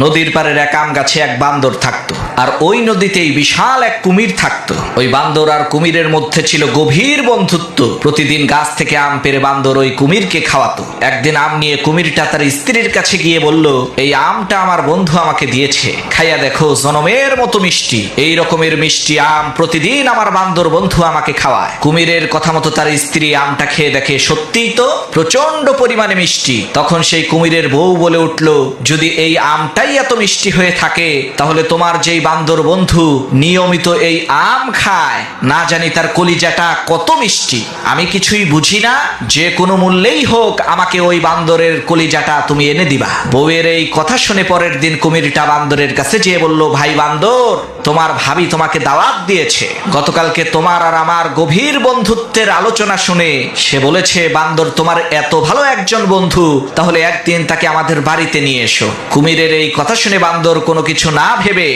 নদীর পাড়ের এক আম গাছে এক বান্দর থাকতো, আর ওই নদীতেই বিশাল এক কুমির থাকতো। ওই বান্দর আর কুমিরের মধ্যে ছিল গভীর বন্ধুত্ব। প্রতিদিন গাছ থেকে আম পেড়ে বান্দর ওই কুমিরকে খাওয়াতো। একদিন আম নিয়ে কুমিরটা তার স্ত্রীর কাছে গিয়ে বলল, এই আমটা আমার বন্ধু আমাকে দিয়েছে, খাইয়া দেখো, জনমের মতো মিষ্টি। এই রকমের মিষ্টি আম প্রতিদিন আমার বান্দর বন্ধু আমাকে খাওয়ায়। কুমিরের কথা মতো তার স্ত্রী আমটা খেয়ে দেখে সত্যিই তো প্রচন্ড পরিমাণে মিষ্টি। তখন সেই কুমিরের বউ বলে উঠল, যদি এই আমটাই এত মিষ্টি হয়ে থাকে, তাহলে তোমার যেই বান্দর বন্ধু নিয়মিত এই আম খায়, না জানি তার কলিজাটা কত মিষ্টি। আমি কিছুই বুঝি না, যে কোনো মূল্যেই হোক আমাকে ওই বান্দরের কলিজাটা তুমি এনে দিবা। বউয়ের এই কথা শুনে পরের দিন কুমিরটা বান্দরের কাছে যেয়ে বলল, ভাই বান্দর, তোমার ভাবি তোমাকে দাওয়াত দিয়েছে। গতকালকে তোমার আর আমার গভীর বন্ধুত্বের আলোচনা শুনে সে বলেছে, বান্দর তোমার এত ভালো একজন বন্ধু, তাহলে একদিন তাকে আমাদের বাড়িতে নিয়ে এসো। কুমিরের এই কথা শুনে বান্দর কোনো কিছু না ভেবে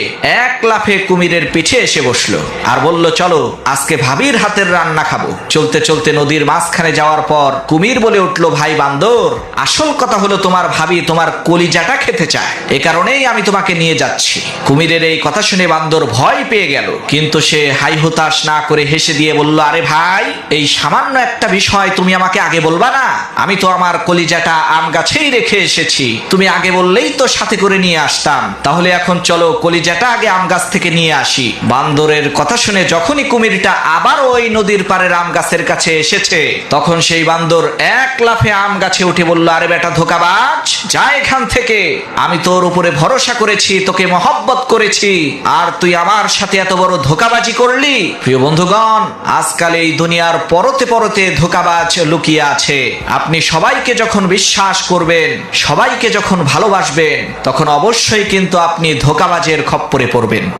এক লাফে কুমিরের পিঠে এসে বসলো আর বলল, চলো আজকে ভাবির হাতের রান্না খাবো। চলতে চলতে নদীর মাঝখানে যাওয়ার পর কুমির বলে উঠলো, ভাই বান্দর, আসল কথা হলো তোমার ভাবি তোমার কলিজাটা খেতে চায়, এ কারণেই আমি তোমাকে নিয়ে যাচ্ছি। কুমিরের এই কথা শুনে বান্দর ভয় পেয়ে গেল, কিন্তু সে হাই হুতাশ না করে হেসে দিয়ে বলল, আরে ভাই, এই সামান্য একটা বিষয় তুমি আমাকে আগে বলবা না? আমি তো আমার কলিজাটা আম গাছেই রেখে এসেছি, তুমি আগে বললেই তো সাথে করে নিয়ে আসতাম। তাহলে এখন চলো কলিজাটা আগে আম গাছ থেকে নিয়ে আসি। বান্দরের কথা শুনে যখনই কুমিরটা আবার ওই নদীর পাড়ের আম গাছের কাছে এসেছে, তখন সেই বান্দর এক লাফে আম গাছে উঠে বলল, আরে বেটা ধোঁকাবাজ, যা এখান থেকে। আমি তোর উপরে ভরসা করেছি, তোকে মহব্বত করেছি, আর তুই আমার সাথে এত বড় ধোঁকাবাজি করলি। প্রিয় বন্ধুগণ, আজকাল এই দুনিয়ার পরতে পরতে ধোঁকাবাজ লুকিয়ে আছে। আপনি সবাইকে যখন বিশ্বাস করবেন, সবাইকে যখন ভালোবাসবেন, তখন অবশ্যই কিন্তু আপনি ধোঁকাবাজের খপ্পরে পড়বেন।